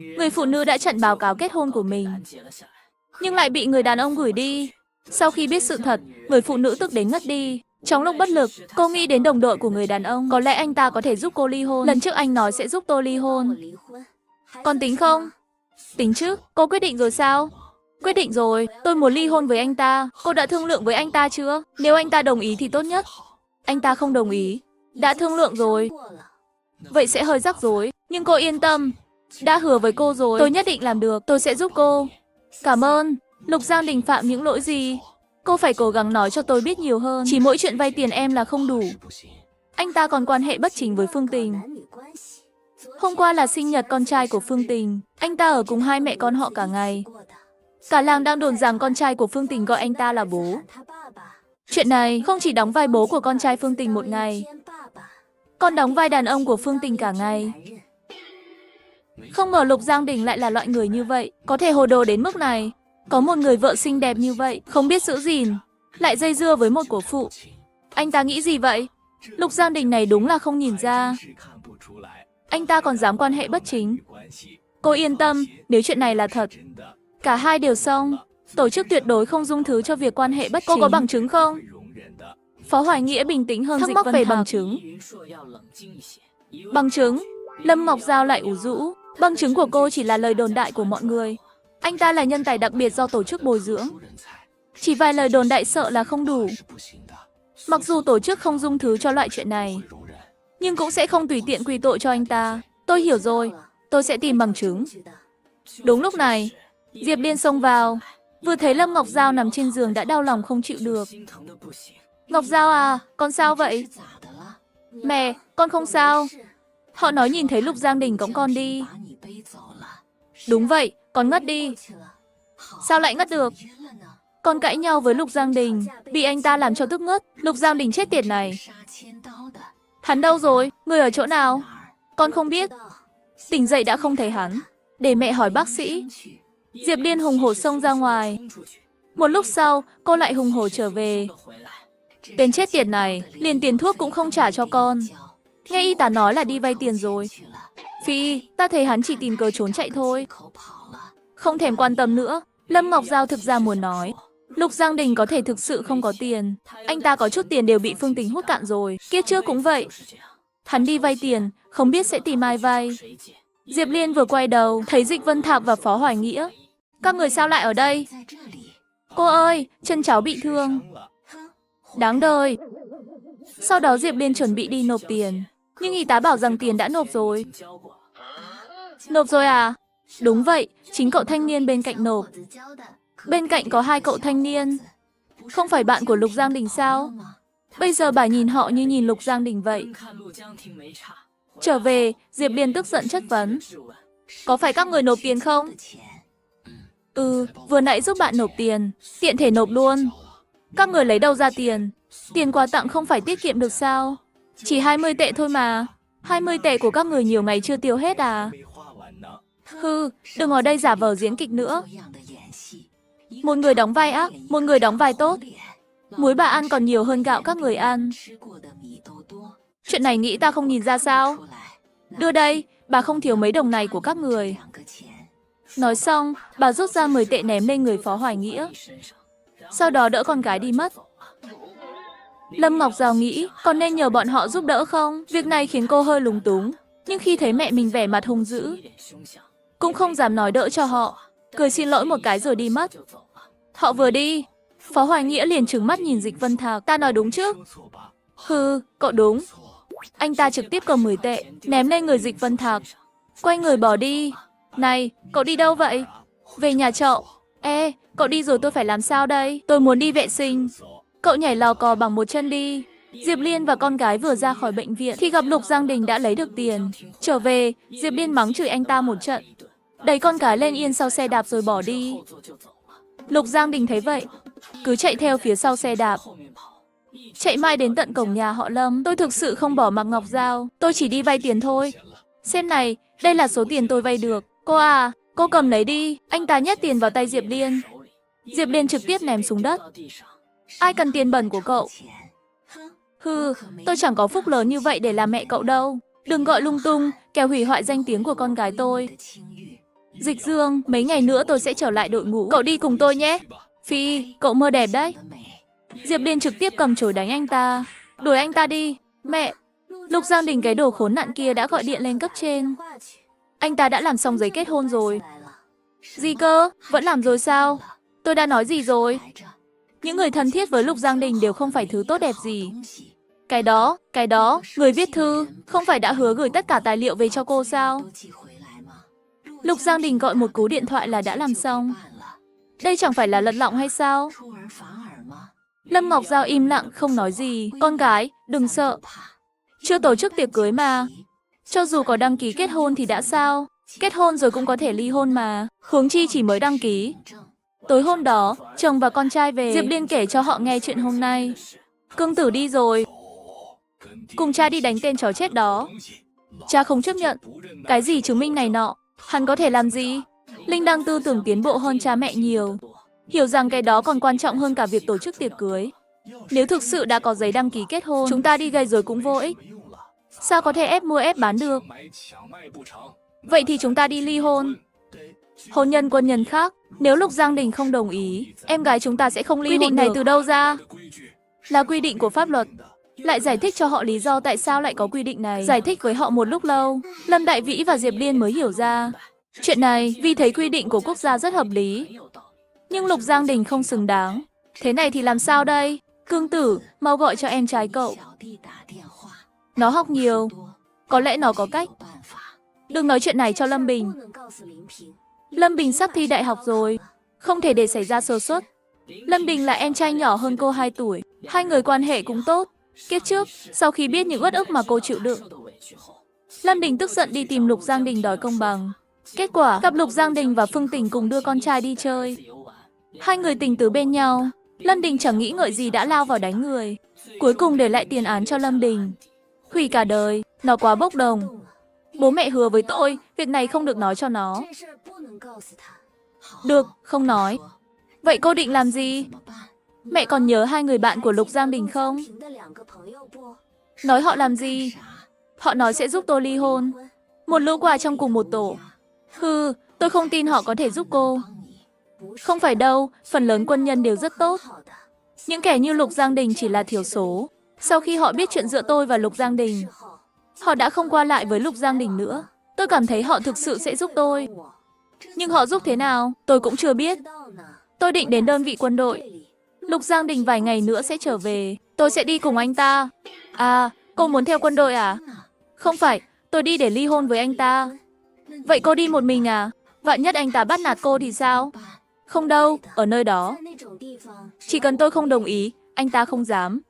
Người phụ nữ đã chặn báo cáo kết hôn của mình, nhưng lại bị người đàn ông gửi đi. Sau khi biết sự thật, người phụ nữ tức đến ngất đi. Trong lúc bất lực, cô nghĩ đến đồng đội của người đàn ông. Có lẽ anh ta có thể giúp cô ly hôn. Lần trước anh nói sẽ giúp tôi ly hôn. Còn tính không? Tính chứ, cô quyết định rồi sao? Quyết định rồi, tôi muốn ly hôn với anh ta. Cô đã thương lượng với anh ta chưa? Nếu anh ta đồng ý thì tốt nhất. Anh ta không đồng ý. Đã thương lượng rồi. Vậy sẽ hơi rắc rối. Nhưng cô yên tâm. Đã hứa với cô rồi. Tôi nhất định làm được. Tôi sẽ giúp cô. Cảm ơn. Lục Giang Đình phạm những lỗi gì? Cô phải cố gắng nói cho tôi biết nhiều hơn. Chỉ mỗi chuyện vay tiền em là không đủ. Anh ta còn quan hệ bất chính với Phương Tình. Hôm qua là sinh nhật con trai của Phương Tình. Anh ta ở cùng hai mẹ con họ cả ngày. Cả làng đang đồn rằng con trai của Phương Tình gọi anh ta là bố. Chuyện này không chỉ đóng vai bố của con trai Phương Tình một ngày, còn đóng vai đàn ông của Phương Tình cả ngày. Không ngờ Lục Giang Đình lại là loại người như vậy, có thể hồ đồ đến mức này. Có một người vợ xinh đẹp như vậy, không biết giữ gìn, lại dây dưa với một của phụ. Anh ta nghĩ gì vậy? Lục Giang Đình này đúng là không nhìn ra. Anh ta còn dám quan hệ bất chính. Cô yên tâm, nếu chuyện này là thật, cả hai đều xong. Tổ chức tuyệt đối không dung thứ cho việc quan hệ bất chính. Cô có bằng chứng không? Phó Hoài Nghĩa bình tĩnh hơn Dịch Vân Thạc. Về bằng chứng. Bằng chứng? Lâm Ngọc Giao lại ủ rũ. Bằng chứng của cô chỉ là lời đồn đại của mọi người. Anh ta là nhân tài đặc biệt do tổ chức bồi dưỡng. Chỉ vài lời đồn đại sợ là không đủ. Mặc dù tổ chức không dung thứ cho loại chuyện này, nhưng cũng sẽ không tùy tiện quy tội cho anh ta. Tôi hiểu rồi, tôi sẽ tìm bằng chứng. Đúng lúc này, Diệp Liên xông vào. Vừa thấy Lâm Ngọc Giao nằm trên giường đã đau lòng không chịu được. Ngọc Giao à, con sao vậy? Mẹ, con không sao. Họ nói nhìn thấy Lục Giang Đình cõng con đi. Đúng vậy, con ngất đi. Sao lại ngất được? Con cãi nhau với Lục Giang Đình, bị anh ta làm cho tức ngất. Lục Giang Đình chết tiệt này. Hắn đâu rồi? Người ở chỗ nào? Con không biết. Tỉnh dậy đã không thấy hắn. Để mẹ hỏi bác sĩ. Diệp Liên hùng hổ xông ra ngoài. Một lúc sau, cô lại hùng hổ trở về. Tên chết tiệt này, liền tiền thuốc cũng không trả cho con. Nghe y tá nói là đi vay tiền rồi. Phi, ta thấy hắn chỉ tìm cớ trốn chạy thôi. Không thèm quan tâm nữa. Lâm Ngọc Giao thực ra muốn nói, Lục Giang Đình có thể thực sự không có tiền. Anh ta có chút tiền đều bị Phương Tình hút cạn rồi. Kiếp trước cũng vậy. Hắn đi vay tiền, không biết sẽ tìm ai vay. Diệp Liên vừa quay đầu, thấy Dịch Vân Thạc và Phó Hoài Nghĩa. Các người sao lại ở đây? Cô ơi, chân cháu bị thương. Đáng đời. Sau đó Diệp Liên chuẩn bị đi nộp tiền. Nhưng y tá bảo rằng tiền đã nộp rồi. Nộp rồi à? Đúng vậy, chính cậu thanh niên bên cạnh nộp. Bên cạnh có hai cậu thanh niên. Không phải bạn của Lục Giang Đình sao? Bây giờ bà nhìn họ như nhìn Lục Giang Đình vậy. Trở về, Diệp Liên tức giận chất vấn. Có phải các người nộp tiền không? Ừ, vừa nãy giúp bạn nộp tiền, tiện thể nộp luôn. Các người lấy đâu ra tiền? Tiền quà tặng không phải tiết kiệm được sao? Chỉ 20 tệ thôi mà. 20 tệ của các người nhiều ngày chưa tiêu hết à? Hừ, đừng ở đây giả vờ diễn kịch nữa. Một người đóng vai ác, một người đóng vai tốt. Muối bà ăn còn nhiều hơn gạo các người ăn. Chuyện này nghĩ ta không nhìn ra sao? Đưa đây, bà không thiếu mấy đồng này của các người. Nói xong, bà rút ra 10 tệ ném lên người Phó Hoài Nghĩa. Sau đó đỡ con gái đi mất. Lâm Ngọc Giao nghĩ, còn nên nhờ bọn họ giúp đỡ không? Việc này khiến cô hơi lúng túng. Nhưng khi thấy mẹ mình vẻ mặt hung dữ, cũng không dám nói đỡ cho họ. Cười xin lỗi một cái rồi đi mất. Họ vừa đi, Phó Hoài Nghĩa liền trừng mắt nhìn Dịch Vân Thạc. Ta nói đúng chứ? Hừ, cậu đúng. Anh ta trực tiếp cầm 10 tệ, ném lên người Dịch Vân Thạc. Quay người bỏ đi. Này, cậu đi đâu vậy? Về nhà trọ. Ê, cậu đi rồi tôi phải làm sao đây? Tôi muốn đi vệ sinh. Cậu nhảy lò cò bằng một chân đi. Diệp Liên và con gái vừa ra khỏi bệnh viện thì gặp Lục Giang Đình đã lấy được tiền. Trở về, Diệp Liên mắng chửi anh ta một trận, đẩy con gái lên yên sau xe đạp rồi bỏ đi. Lục Giang Đình thấy vậy, cứ chạy theo phía sau xe đạp. Chạy mãi đến tận cổng nhà họ Lâm. Tôi thực sự không bỏ mặc Ngọc Giao. Tôi chỉ đi vay tiền thôi. Xem này, đây là số tiền tôi vay được. Cô à, cô cầm lấy đi. Anh ta nhét tiền vào tay Diệp Liên. Diệp Liên trực tiếp ném xuống đất. Ai cần tiền bẩn của cậu? Hừ, tôi chẳng có phúc lớn như vậy để làm mẹ cậu đâu. Đừng gọi lung tung, kẻo hủy hoại danh tiếng của con gái tôi. Dịch Dương, mấy ngày nữa tôi sẽ trở lại đội ngũ. Cậu đi cùng tôi nhé. Phi, cậu mơ đẹp đấy. Diệp Liên trực tiếp cầm chổi đánh anh ta. Đuổi anh ta đi. Mẹ, Lục Giang Đình cái đồ khốn nạn kia đã gọi điện lên cấp trên. Anh ta đã làm xong giấy kết hôn rồi. Gì cơ? Vẫn làm rồi sao? Tôi đã nói gì rồi? Những người thân thiết với Lục Giang Đình đều không phải thứ tốt đẹp gì. Cái đó, người viết thư, không phải đã hứa gửi tất cả tài liệu về cho cô sao? Lục Giang Đình gọi một cú điện thoại là đã làm xong. Đây chẳng phải là lật lọng hay sao? Lâm Ngọc Giao im lặng không nói gì. Con gái, đừng sợ. Chưa tổ chức tiệc cưới mà. Cho dù có đăng ký kết hôn thì đã sao? Kết hôn rồi cũng có thể ly hôn mà. Huống chi chỉ mới đăng ký. Tối hôm đó, chồng và con trai về. Diệp Liên kể cho họ nghe chuyện hôm nay. Cương Tử đi rồi. Cùng cha đi đánh tên chó chết đó. Cha không chấp nhận. Cái gì chứng minh này nọ. Hắn có thể làm gì? Linh đang tư tưởng tiến bộ hơn cha mẹ nhiều. Hiểu rằng cái đó còn quan trọng hơn cả việc tổ chức tiệc cưới. Nếu thực sự đã có giấy đăng ký kết hôn, chúng ta đi gây rối cũng vô ích. Sao có thể ép mua ép bán được? Vậy thì chúng ta đi ly hôn. Hôn nhân quân nhân khác. Nếu Lục Giang Đình không đồng ý, em gái chúng ta sẽ không ly hôn. Quy định này từ đâu ra? Là quy định của pháp luật. Lại giải thích cho họ lý do tại sao lại có quy định này. Giải thích với họ một lúc lâu, Lâm Đại Vĩ và Diệp Liên mới hiểu ra. Chuyện này, vì thấy quy định của quốc gia rất hợp lý. Nhưng Lục Giang Đình không xứng đáng. Thế này thì làm sao đây? Cương Tử, mau gọi cho em trai cậu. Nó học nhiều. Có lẽ nó có cách. Đừng nói chuyện này cho Lâm Bình. Lâm Bình sắp thi đại học rồi. Không thể để xảy ra sơ suất. Lâm Bình là em trai nhỏ hơn cô 2 tuổi. Hai người quan hệ cũng tốt. Kiếp trước, sau khi biết những uất ức mà cô chịu đựng, Lâm Đình tức giận đi tìm Lục Giang Đình đòi công bằng. Kết quả, gặp Lục Giang Đình và Phương Tình cùng đưa con trai đi chơi. Hai người tình tứ bên nhau. Lâm Đình chẳng nghĩ ngợi gì đã lao vào đánh người. Cuối cùng để lại tiền án cho Lâm Đình. Hủy cả đời, nó quá bốc đồng. Bố mẹ hứa với tôi, việc này không được nói cho nó. Được, không nói. Vậy cô định làm gì? Mẹ còn nhớ hai người bạn của Lục Giang Đình không? Nói họ làm gì? Họ nói sẽ giúp tôi ly hôn. Một lũ quà trong cùng một tổ. Hừ, tôi không tin họ có thể giúp cô. Không phải đâu, phần lớn quân nhân đều rất tốt. Những kẻ như Lục Giang Đình chỉ là thiểu số. Sau khi họ biết chuyện giữa tôi và Lục Giang Đình, họ đã không qua lại với Lục Giang Đình nữa. Tôi cảm thấy họ thực sự sẽ giúp tôi. Nhưng họ giúp thế nào, tôi cũng chưa biết. Tôi định đến đơn vị quân đội. Lục Giang Đình vài ngày nữa sẽ trở về. Tôi sẽ đi cùng anh ta. À, cô muốn theo quân đội à? Không phải, tôi đi để ly hôn với anh ta. Vậy cô đi một mình à? Vạn nhất anh ta bắt nạt cô thì sao? Không đâu, ở nơi đó. Chỉ cần tôi không đồng ý, anh ta không dám.